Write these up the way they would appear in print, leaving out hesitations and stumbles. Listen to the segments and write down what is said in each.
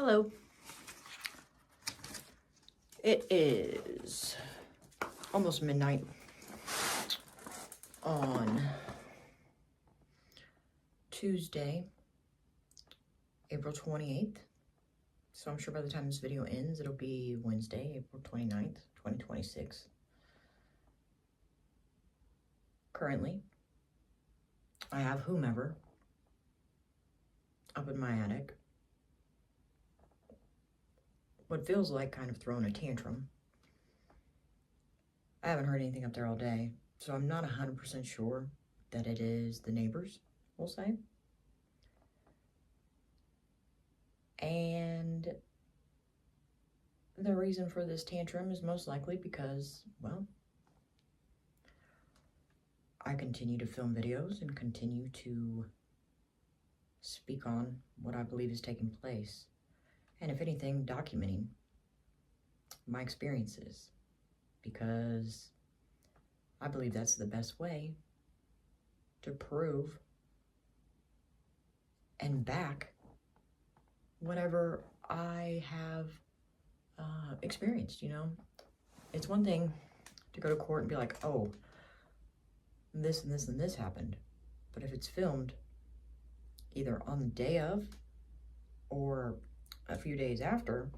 Hello. It is almost midnight on Tuesday, April 28th. So I'm sure by the time this video ends, it'll be Wednesday, April 29th, 2026. Currently, I have whomever up in my attic. What feels like kind of throwing a tantrum. I haven't heard anything up there all day, so I'm not 100% sure that it is the neighbors, we'll say. And the reason for this tantrum is most likely because, well, I continue to film videos and continue to speak on what I believe is taking place. And if anything, documenting my experiences, because I believe that's the best way to prove and back whatever I have experienced, you know? It's one thing to go to court and be like, oh, this and this and this happened. But if it's filmed either on the day of or a few days after,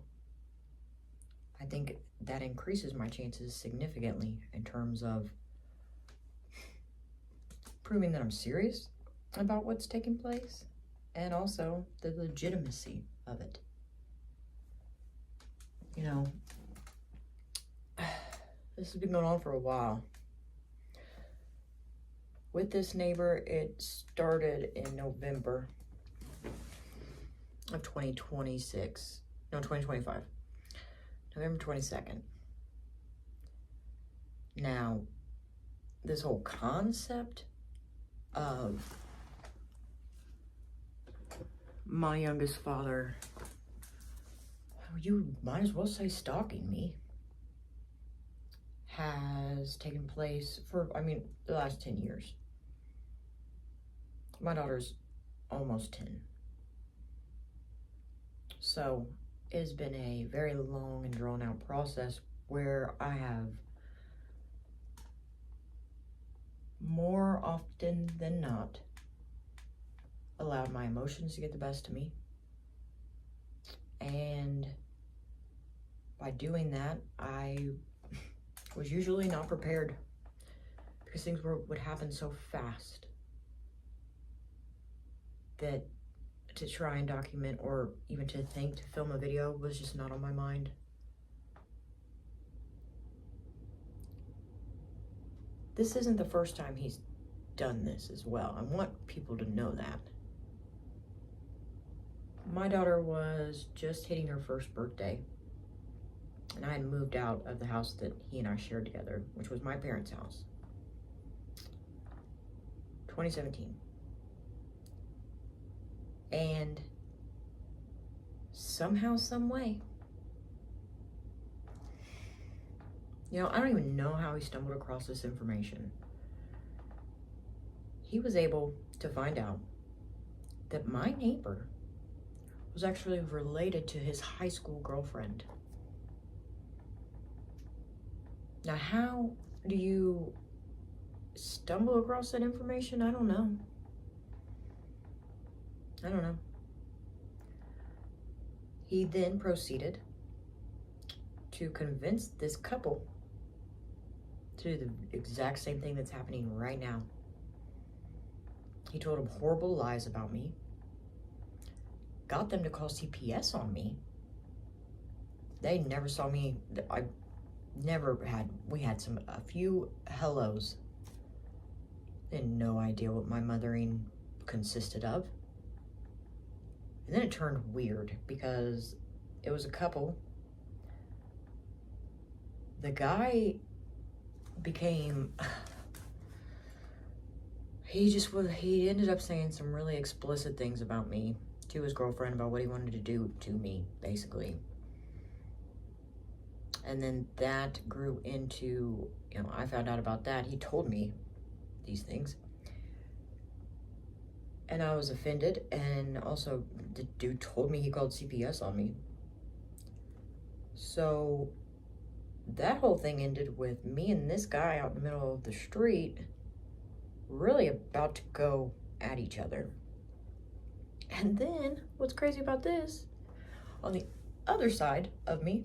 I think that increases my chances significantly in terms of proving that I'm serious about what's taking place and also the legitimacy of it. You know, this has been going on for a while. With this neighbor, it started in November of 2026. No, 2025. November 22nd. Now, this whole concept of my youngest father, you might as well say stalking me, has taken place for, the last 10 years. My daughter's almost 10. So it has been a very long and drawn out process where I have more often than not allowed my emotions to get the best of me. And by doing that, I was usually not prepared because things would happen so fast that to try and document or even to think to film a video was just not on my mind. This isn't the first time he's done this as well. I want people to know that. My daughter was just hitting her first birthday, and I had moved out of the house that he and I shared together, which was my parents' house. 2017. And somehow, some way, you know, I don't even know how he stumbled across this information. He was able to find out that my neighbor was actually related to his high school girlfriend. Now, how do you stumble across that information? I don't know. He then proceeded to convince this couple to do the exact same thing that's happening right now. He told them horrible lies about me, got them to call CPS on me. They never saw me. We had a few hellos. They had no idea what my mothering consisted of. And then it turned weird because it was a couple. The guy became, he ended up saying some really explicit things about me to his girlfriend about what he wanted to do to me, basically. And then that grew into, I found out about that. He told me these things. And I was offended, and also the dude told me he called CPS on me. So that whole thing ended with me and this guy out in the middle of the street really about to go at each other. And then what's crazy about this, on the other side of me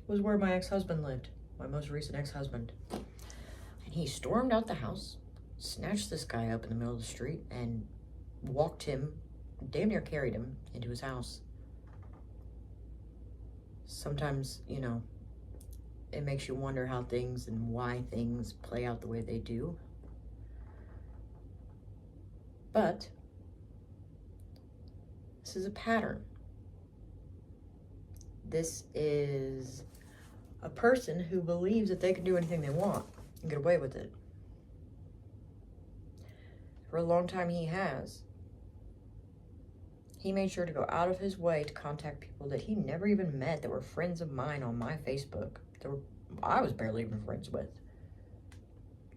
was where my ex-husband lived, my most recent ex-husband. And he stormed out the house, snatched this guy up in the middle of the street, and walked him, damn near carried him into his house. Sometimes, you know, it makes you wonder how things and why things play out the way they do. But this is a pattern. This is a person who believes that they can do anything they want and get away with it. For a long time he has. He made sure to go out of his way to contact people that he never even met, that were friends of mine on my Facebook, that I was barely even friends with,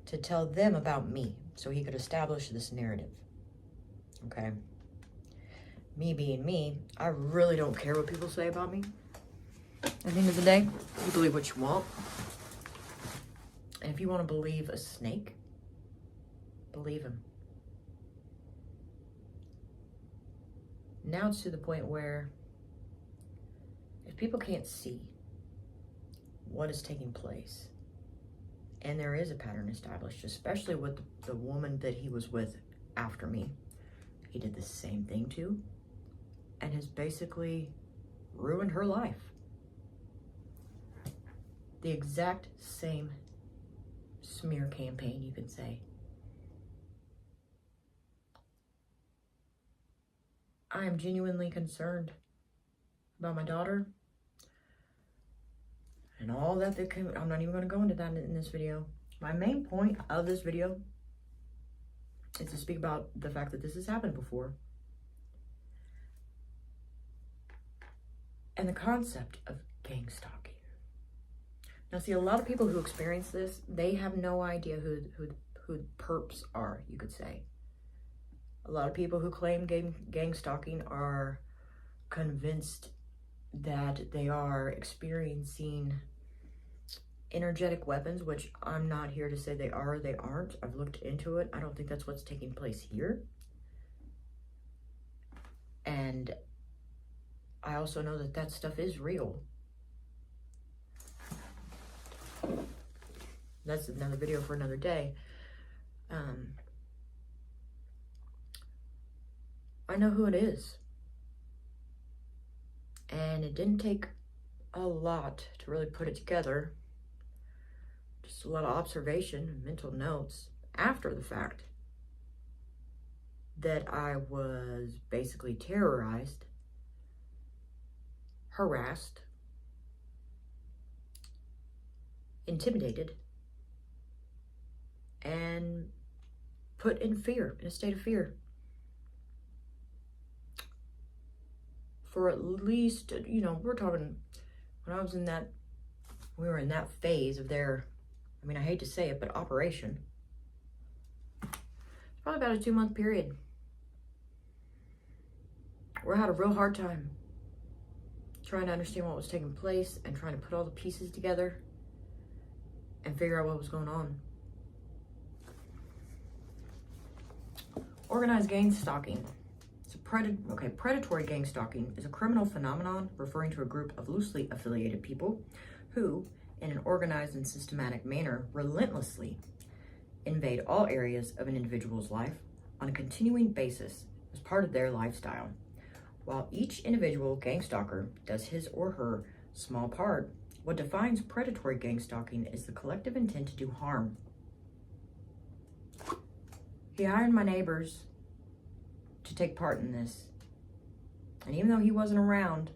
to tell them about me so he could establish this narrative. Okay? Me being me, I really don't care what people say about me. At the end of the day, you believe what you want. And if you want to believe a snake, believe him. Now it's to the point where if people can't see what is taking place, and there is a pattern established, especially with the woman that he was with after me, he did the same thing to, and has basically ruined her life. The exact same smear campaign, you could say. I am genuinely concerned about my daughter and all that came. I'm not even going to go into that in this video. My main point of this video is to speak about the fact that this has happened before. And the concept of gang stalking. Now, see, a lot of people who experience this, they have no idea who perps are, you could say. A lot of people who claim gang stalking are convinced that they are experiencing energetic weapons, which I'm not here to say they are or they aren't. I've looked into it. I don't think that's what's taking place here. And I also know that that stuff is real. That's another video for another day. I know who it is. And it didn't take a lot to really put it together. Just a lot of observation and mental notes after the fact that I was basically terrorized, harassed, intimidated, and put in fear, in a state of fear. For at least, you know, we're talking, when I was in that, we were in that phase of their, I mean, I hate to say it, but operation. It's probably about a 2-month period. We had a real hard time trying to understand what was taking place and trying to put all the pieces together and figure out what was going on. Organized gang stalking. Predatory gang stalking is a criminal phenomenon referring to a group of loosely affiliated people who, in an organized and systematic manner, relentlessly invade all areas of an individual's life on a continuing basis as part of their lifestyle. While each individual gang stalker does his or her small part, what defines predatory gang stalking is the collective intent to do harm. He hired my neighbors to take part in this. And even though he wasn't around,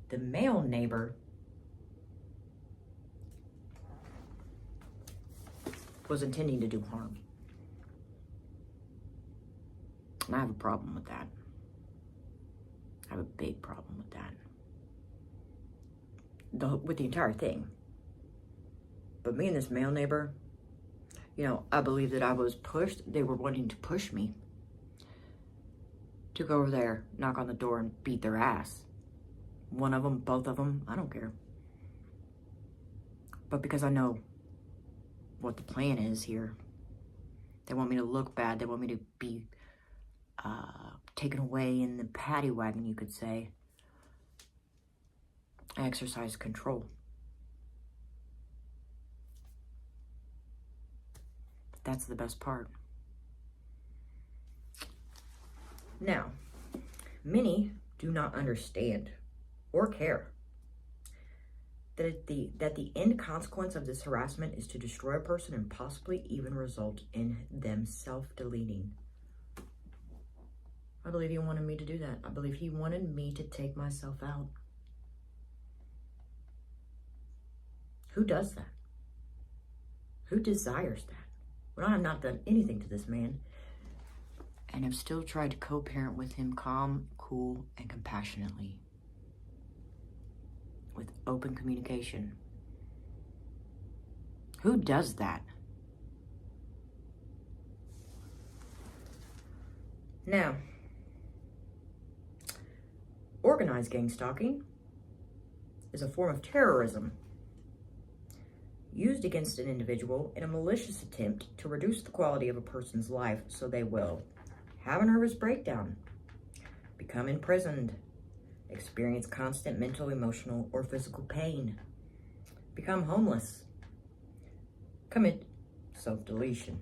the male neighbor was intending to do harm. And I have a problem with that. I have a big problem with that. With the entire thing. But me and this male neighbor, You know, I believe that I was pushed. They were wanting to push me to go over there, knock on the door, and beat their ass. One of them, both of them, I don't care. But because I know what the plan is here, they want me to look bad. They want me to be taken away in the paddy wagon, you could say. I exercise control. That's the best part. Now, many do not understand or care that the end consequence of this harassment is to destroy a person and possibly even result in them self-deleting. I believe he wanted me to do that. I believe he wanted me to take myself out. Who does that? Who desires that? When I have not done anything to this man and have still tried to co-parent with him calm, cool, and compassionately, with open communication. Who does that? Now, organized gang stalking is a form of terrorism used against an individual in a malicious attempt to reduce the quality of a person's life so they will have a nervous breakdown, become imprisoned, experience constant mental, emotional, or physical pain, become homeless, commit self-deletion.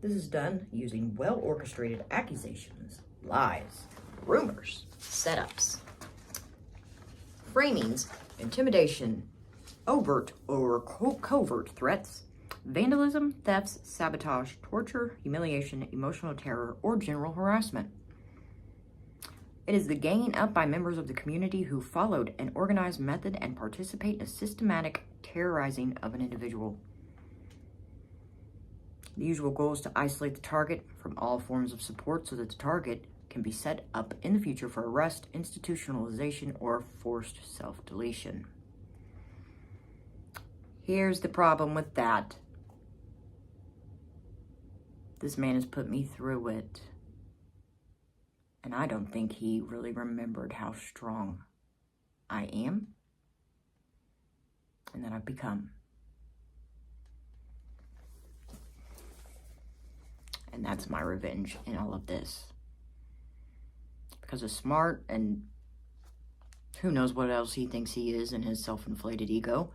This is done using well-orchestrated accusations, lies, rumors, setups, framings, intimidation, overt or covert threats, vandalism, thefts, sabotage, torture, humiliation, emotional terror, or general harassment. It is the ganging up by members of the community who followed an organized method and participate in a systematic terrorizing of an individual. The usual goal is to isolate the target from all forms of support so that the target can be set up in the future for arrest, institutionalization, or forced self-deletion. Here's the problem with that. This man has put me through it. And I don't think he really remembered how strong I am and that I've become. And that's my revenge in all of this. Because of smart and who knows what else he thinks he is in his self-inflated ego,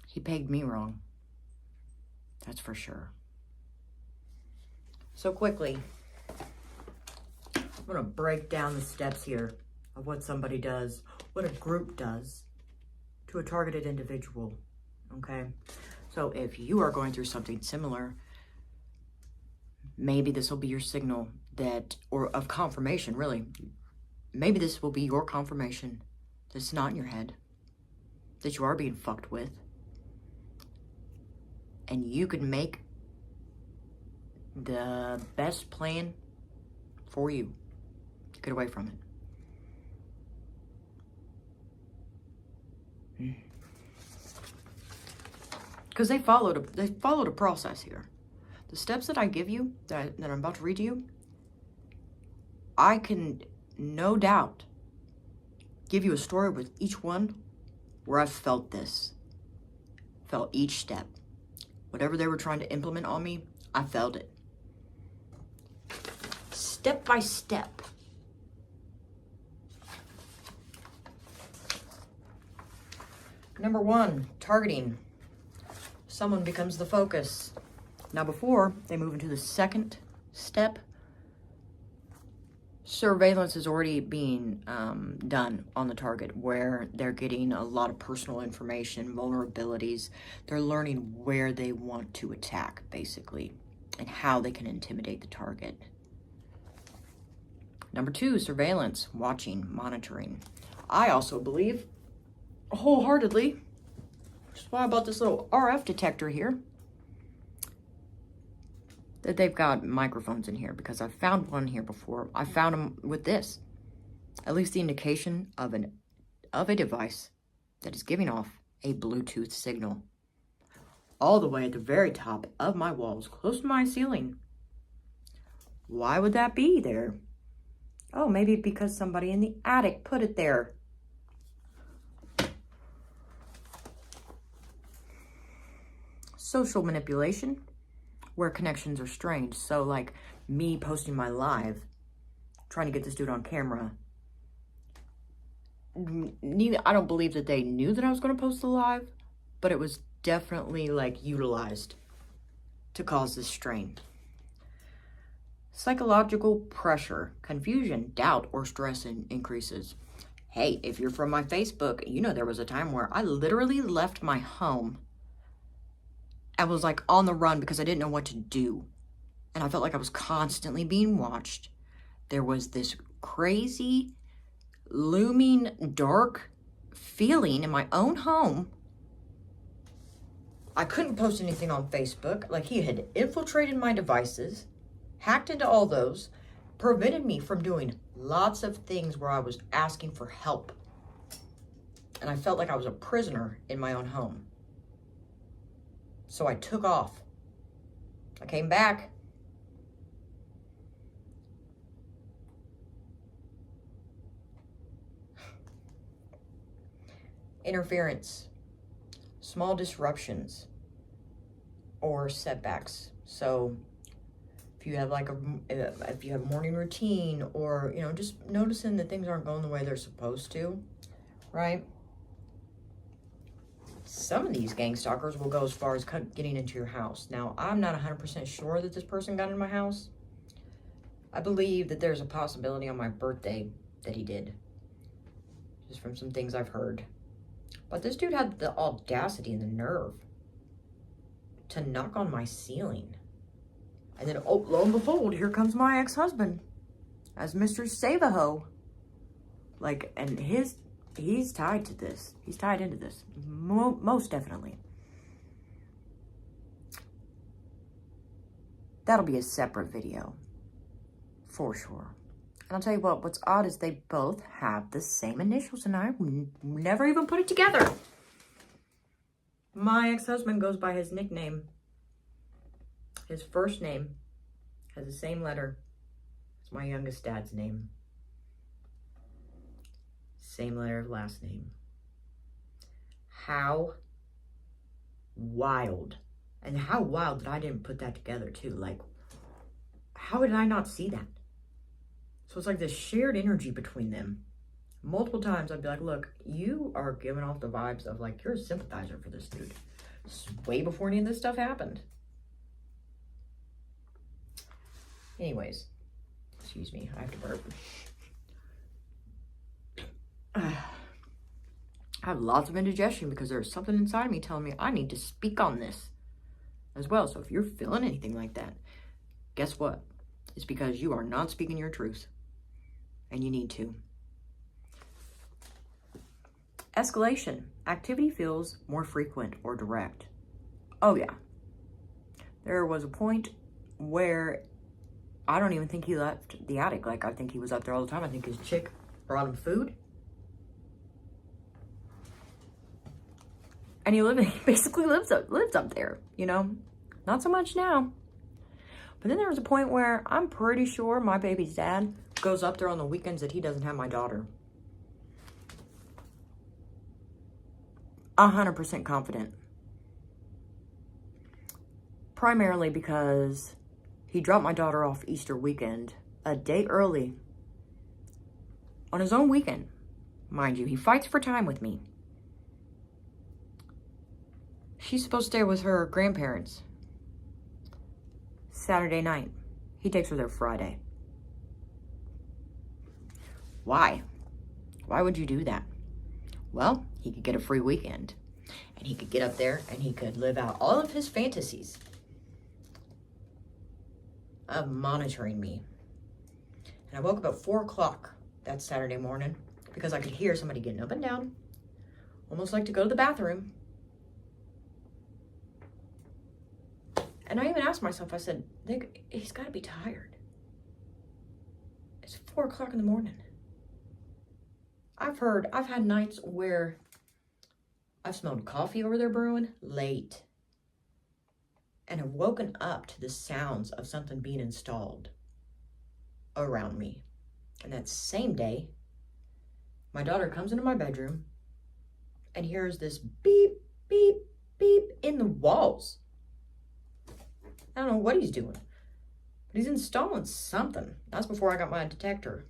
he pegged me wrong. That's for sure. So quickly, I'm going to break down the steps here of what somebody does, what a group does to a targeted individual, okay? So if you are going through something similar, maybe this will be your signal that, or of confirmation, really. Maybe this will be your confirmation that it's not in your head, that you are being fucked with. And you can make the best plan for you to get away from it. Because they followed a process here. The steps that I give you, that I'm about to read to you, I can no doubt give you a story with each one where I felt this. Felt each step. Whatever they were trying to implement on me, I felt it. Step by step. Number 1, targeting. Someone becomes the focus. Now before they move into the second step, surveillance is already being done on the target, where they're getting a lot of personal information, vulnerabilities. They're learning where they want to attack, basically, and how they can intimidate the target. Number 2, surveillance, watching, monitoring. I also believe, wholeheartedly, which is why I bought this little RF detector here, that they've got microphones in here, because I've found one here before. I found them with this. At least the indication of a device that is giving off a Bluetooth signal. All the way at the very top of my walls, close to my ceiling. Why would that be there? Oh, maybe because somebody in the attic put it there. Social manipulation, where connections are strained. So like me posting my live, trying to get this dude on camera. I don't believe that they knew that I was going to post the live, but it was definitely like utilized to cause this strain. Psychological pressure, confusion, doubt, or stress increases. Hey, if you're from my Facebook, you know there was a time where I literally left my home. I was like on the run because I didn't know what to do. And I felt like I was constantly being watched. There was this crazy, looming, dark feeling in my own home. I couldn't post anything on Facebook. Like he had infiltrated my devices, hacked into all those, prevented me from doing lots of things where I was asking for help. And I felt like I was a prisoner in my own home. So I took off. I came back. Interference, small disruptions, or setbacks. So if you have like if you have morning routine, or just noticing that things aren't going the way they're supposed to, right? Some of these gang stalkers will go as far as getting into your house. Now, I'm not 100% sure that this person got in my house. I believe that there's a possibility on my birthday that he did, just from some things I've heard. But this dude had the audacity and the nerve to knock on my ceiling. And then, oh, lo and behold, here comes my ex-husband as Mr. Save-A-Ho. Like, and he's tied to this. He's tied into this. Most definitely. That'll be a separate video. For sure. And I'll tell you what's odd is they both have the same initials, and I never even put it together. My ex-husband goes by his nickname. His first name has the same letter as my youngest dad's name. Same letter of last name. How wild. And how wild that I didn't put that together too. Like, how did I not see that? So it's like this shared energy between them. Multiple times I'd be like, look, you are giving off the vibes of like, you're a sympathizer for this dude. This is way before any of this stuff happened. Anyways, excuse me, I have to burp. I have lots of indigestion because there's something inside me telling me I need to speak on this as well. So if you're feeling anything like that, guess what? It's because you are not speaking your truth. And you need to. Escalation. Activity feels more frequent or direct. Oh yeah. There was a point where I don't even think he left the attic. Like, I think he was up there all the time. I think his chick brought him food. And he basically lives up there, Not so much now. But then there was a point where I'm pretty sure my baby's dad goes up there on the weekends that he doesn't have my daughter. 100% confident. Primarily because he dropped my daughter off Easter weekend a day early. On his own weekend. Mind you, he fights for time with me. She's supposed to stay with her grandparents Saturday night. He takes her there Friday. Why? Why would you do that? Well, he could get a free weekend. And he could get up there and he could live out all of his fantasies of monitoring me. And I woke up at 4 o'clock that Saturday morning because I could hear somebody getting up and down, almost like to go to the bathroom. And I even asked myself, I said, he's got to be tired. It's 4 o'clock in the morning. I've had nights where I've smelled coffee over there brewing late and have woken up to the sounds of something being installed around me. And that same day, my daughter comes into my bedroom and hears this beep, beep, beep in the walls. I don't know what he's doing, but he's installing something. That's before I got my detector.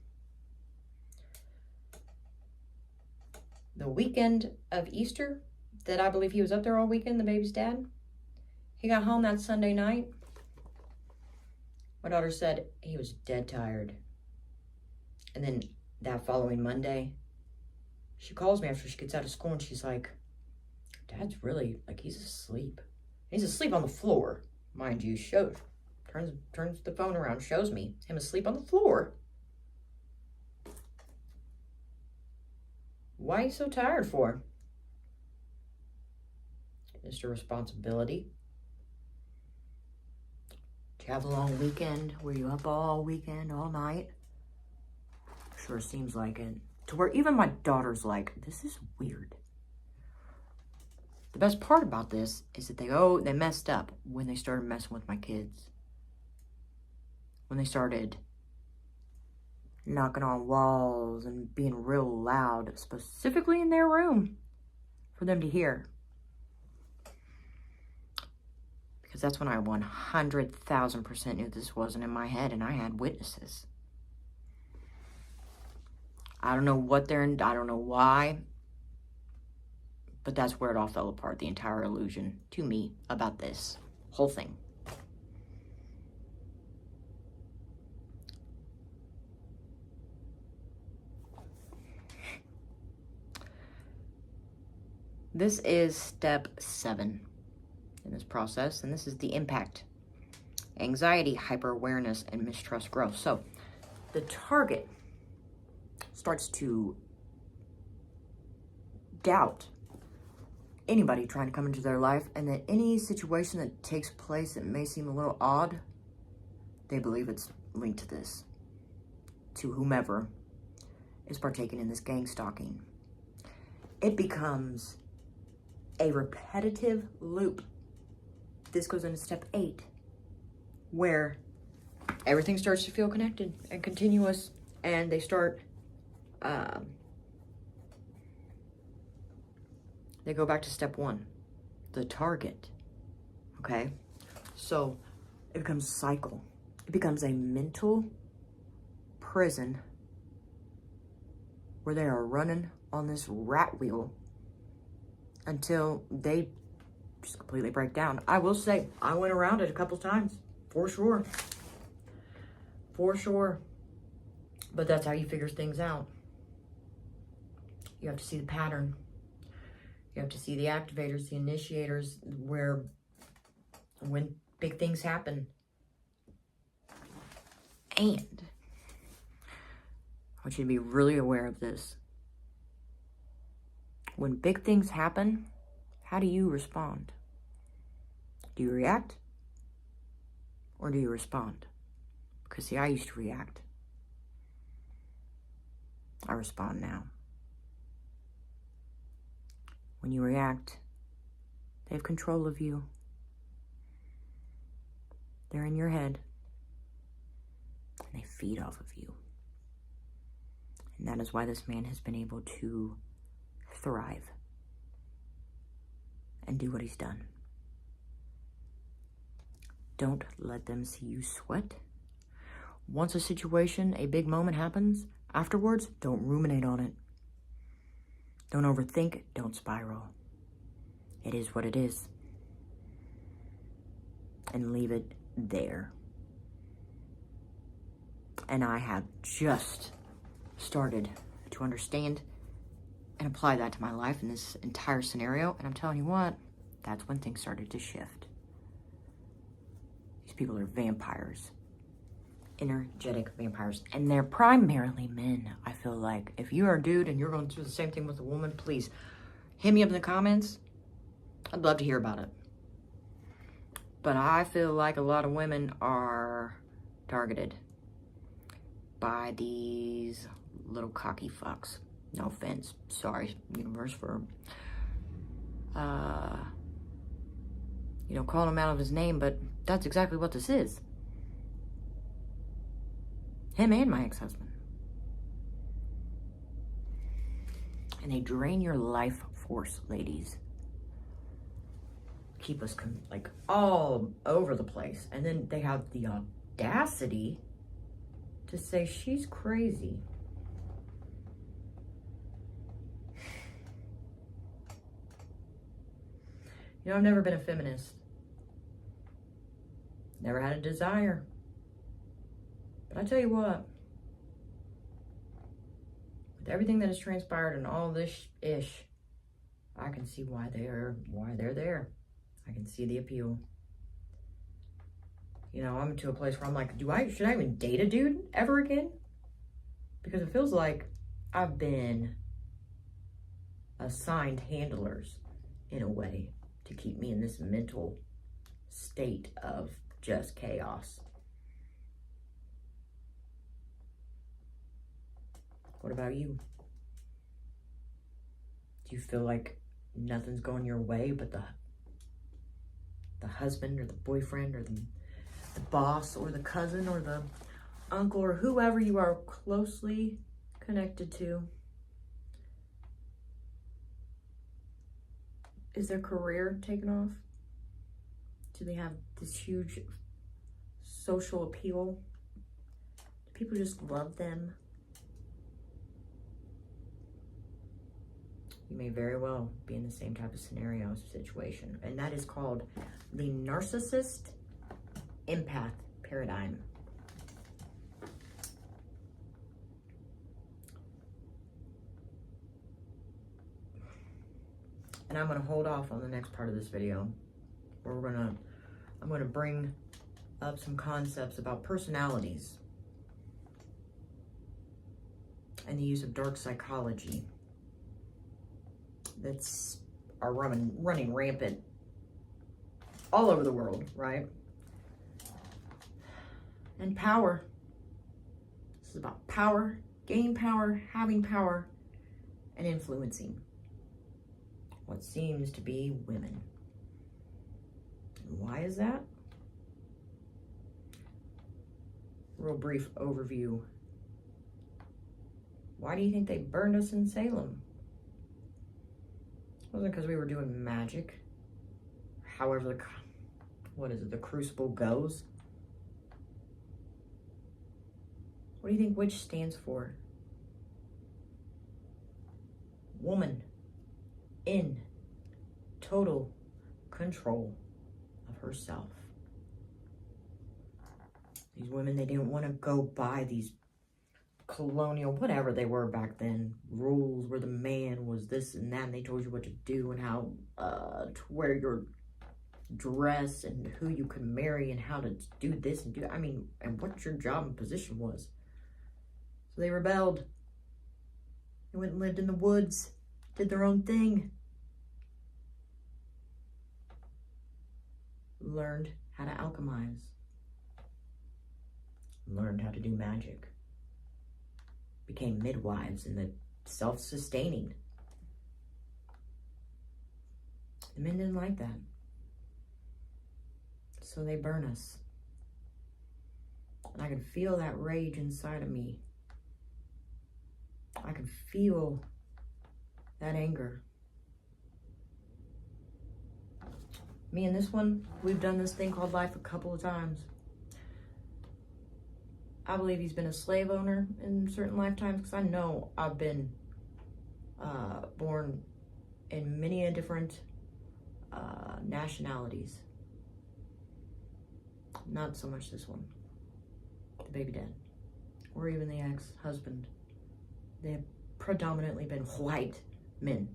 The weekend of Easter, that I believe he was up there all weekend, the baby's dad, he got home that Sunday night. My daughter said he was dead tired. And then that following Monday, she calls me after she gets out of school and she's like, Dad's really, like, he's asleep. He's asleep on the floor, mind you. Turns the phone around, shows me him asleep on the floor. Why are you so tired for? Mr. Responsibility. Did you have a long weekend? Were you up all weekend, all night? Sure seems like it. To where even my daughter's like, this is weird. The best part about this is that they messed up when they started messing with my kids. When they started knocking on walls and being real loud, specifically in their room, for them to hear. Because that's when I 100,000% knew this wasn't in my head and I had witnesses. I don't know what they're in, I don't know why, but that's where it all fell apart, the entire illusion to me about this whole thing. This is step 7 in this process, and this is the impact. Anxiety, hyper-awareness, and mistrust growth. So the target starts to doubt anybody trying to come into their life, and that any situation that takes place that may seem a little odd, they believe it's linked to this, to whomever is partaking in this gang stalking. It becomes a repetitive loop. This goes into step 8, where everything starts to feel connected and continuous, and they start, they go back to step 1, the target, okay? So it becomes a cycle. It becomes a mental prison where they are running on this rat wheel until they just completely break down. I will say, I went around it a couple times, for sure. For sure. But that's how you figure things out. You have to see the pattern. You have to see the activators, the initiators, where when big things happen. And I want you to be really aware of this. When big things happen, how do you respond? Do you react? Or do you respond? Because see, I used to react. I respond now. When you react, they have control of you. They're in your head. And they feed off of you. And that is why this man has been able to thrive and do what he's done. Don't let them see you sweat. Once a situation, a big moment happens, afterwards, don't ruminate on it. Don't overthink, don't spiral. It is what it is. And leave it there. And I have just started to understand and apply that to my life in this entire scenario. And I'm telling you what, that's when things started to shift. These people are vampires. Energetic vampires. And they're primarily men, I feel like. If you are a dude and you're going through the same thing with a woman, please hit me up in the comments. I'd love to hear about it. But I feel like a lot of women are targeted by these little cocky fucks. No offense. Sorry, universe, for calling him out of his name, but that's exactly what this is. Him and my ex-husband. And they drain your life force, ladies. Keep us all over the place. And then they have the audacity to say she's crazy. I've never been a feminist. Never had a desire. But I tell you what, with everything that has transpired and all this ish, I can see why they're there. I can see the appeal. I'm to a place where I'm like, should I even date a dude ever again? Because it feels like I've been assigned handlers in a way to keep me in this mental state of just chaos. What about you? Do you feel like nothing's going your way but the husband or the boyfriend or the boss or the cousin or the uncle or whoever you are closely connected to? Is their career taken off? Do they have this huge social appeal? Do people just love them? You may very well be in the same type of scenario situation. And that is called the narcissist empath paradigm. And I'm going to hold off on the next part of this video where I'm going to bring up some concepts about personalities and the use of dark psychology are running rampant all over the world, right? And power. This is about power, gaining power, having power, and influencing what seems to be women. And why is that? Real brief overview. Why do you think they burned us in Salem? It wasn't because we were doing magic. However, the crucible goes. What do you think witch stands for? Woman in total control of herself. These women, they didn't want to go by these colonial, whatever they were back then, rules where the man was this and that, and they told you what to do and how to wear your dress and who you could marry and how to do this and do that. And what your job and position was. So they rebelled. They went and lived in the woods, did their own thing. Learned how to alchemize. Learned how to do magic. Became midwives and the self-sustaining. The men didn't like that. So they burn us. And I can feel that rage inside of me. I can feel that anger. Me and this one, we've done this thing called life a couple of times. I believe he's been a slave owner in certain lifetimes because I know I've been born in many different nationalities. Not so much this one, the baby dad, or even the ex-husband. They have predominantly been white men.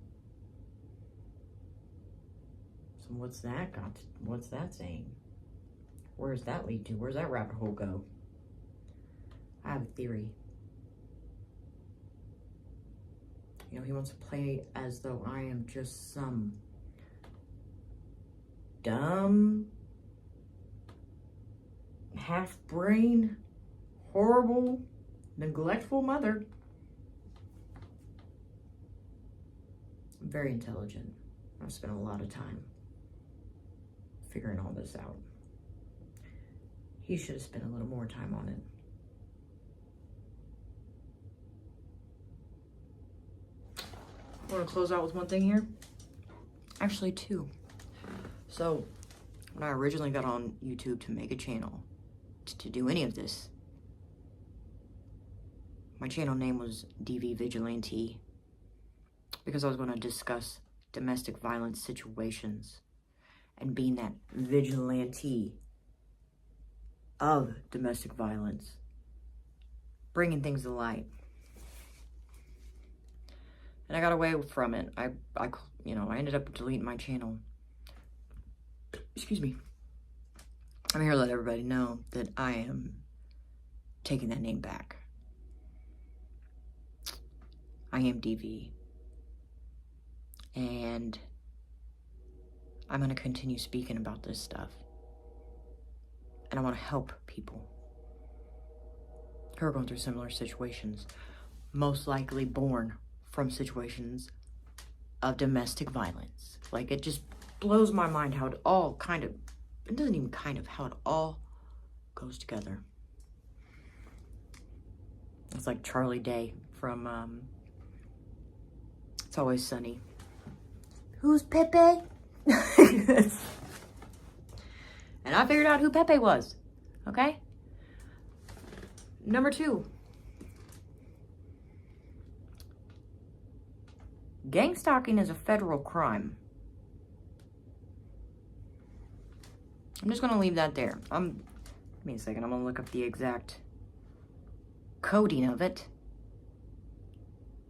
So what's that saying? Where does that lead to? Where's that rabbit hole go? I have a theory. He wants to play as though I am just some dumb, half-brain, horrible, neglectful mother. I'm very intelligent. I've spent a lot of time figuring all this out. He should have spent a little more time on it. I want to close out with one thing here. Actually, two. So, when I originally got on YouTube to make a channel, to do any of this, my channel name was DV Vigilante, because I was going to discuss domestic violence situations and being that vigilante of domestic violence, bringing things to light. And I got away from it. I ended up deleting my channel. Excuse me. I'm here to let everybody know that I am taking that name back. I am DV. And I'm going to continue speaking about this stuff. And I want to help people who are going through similar situations, most likely born from situations of domestic violence. Like, it just blows my mind how it all it doesn't even how it all goes together. It's like Charlie Day from It's Always Sunny. Who's Pepe? And I figured out who Pepe was, okay? Number 2. Gang stalking is a federal crime. I'm just going to leave that there. Give me a second. I'm going to look up the exact coding of it.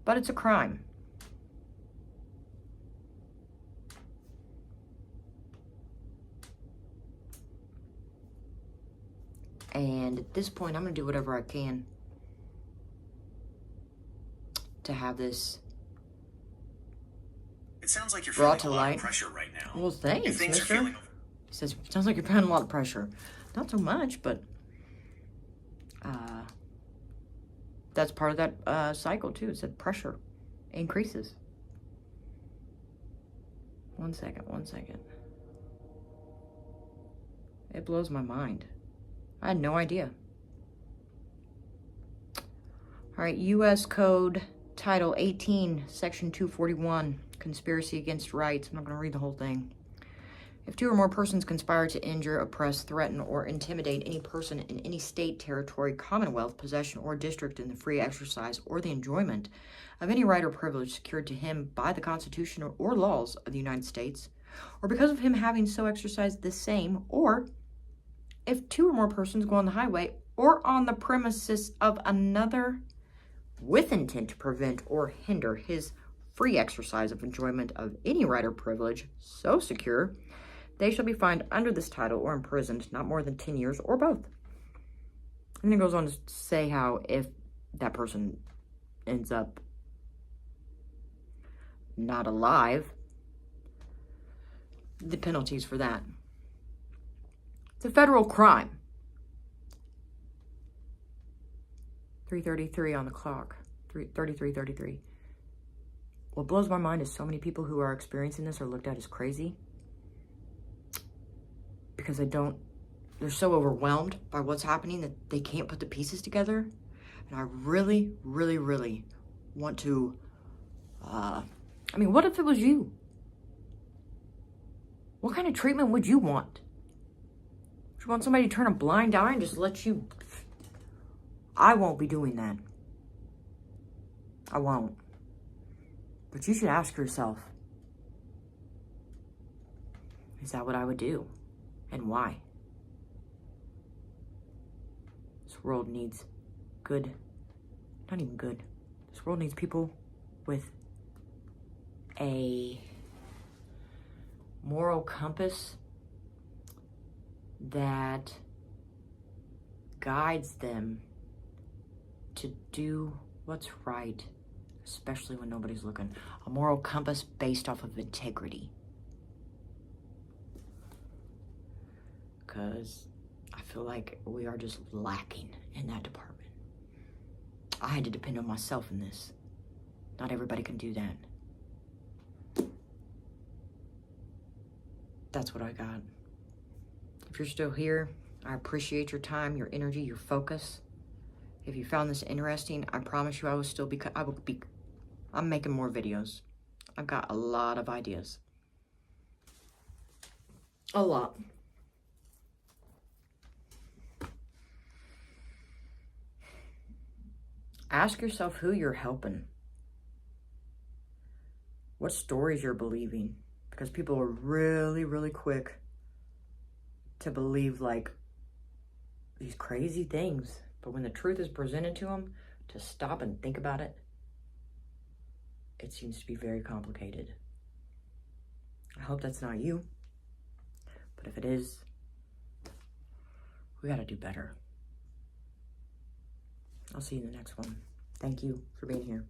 But it's a crime. And at this point, I'm going to do whatever I can to have this It sounds like you're brought feeling to a lot light. of pressure right now. Well, thanks, If things mister. are feeling He says, sounds like you're feeling a lot of pressure. Not so much, but that's part of that cycle, too. It said pressure increases. One second. It blows my mind. I had no idea. All right, U.S. Code Title 18, Section 241, Conspiracy Against Rights. I'm not going to read the whole thing. If 2 or more persons conspire to injure, oppress, threaten, or intimidate any person in any state, territory, commonwealth, possession, or district in the free exercise or the enjoyment of any right or privilege secured to him by the Constitution or laws of the United States, or because of him having so exercised the same, or if 2 or more persons go on the highway or on the premises of another with intent to prevent or hinder his free exercise of enjoyment of any right or privilege so secure, they shall be fined under this title or imprisoned not more than 10 years or both. And then it goes on to say how if that person ends up not alive, the penalties for that. It's a federal crime. 3:33 on the clock. 33:33. What blows my mind is so many people who are experiencing this are looked at as crazy. Because they're so overwhelmed by what's happening that they can't put the pieces together. And I really, really, really want to, what if it was you? What kind of treatment would you want? Would you want somebody to turn a blind eye and just let you? I won't be doing that. I won't. But you should ask yourself, is that what I would do? And why? This world needs not even good. This world needs people with a moral compass that guides them to do what's right, especially when nobody's looking. A moral compass based off of integrity. Because I feel like we are just lacking in that department. I had to depend on myself in this. Not everybody can do that. that's what I got. If you're still here, I appreciate your time, your energy, your focus. If you found this interesting, I promise you I'm making more videos. I've got a lot of ideas. A lot. Ask yourself who you're helping. What stories you're believing. Because people are really, really quick to believe like these crazy things. But when the truth is presented to them, to stop and think about it, it seems to be very complicated. I hope that's not you. But if it is, we gotta do better. I'll see you in the next one. Thank you for being here.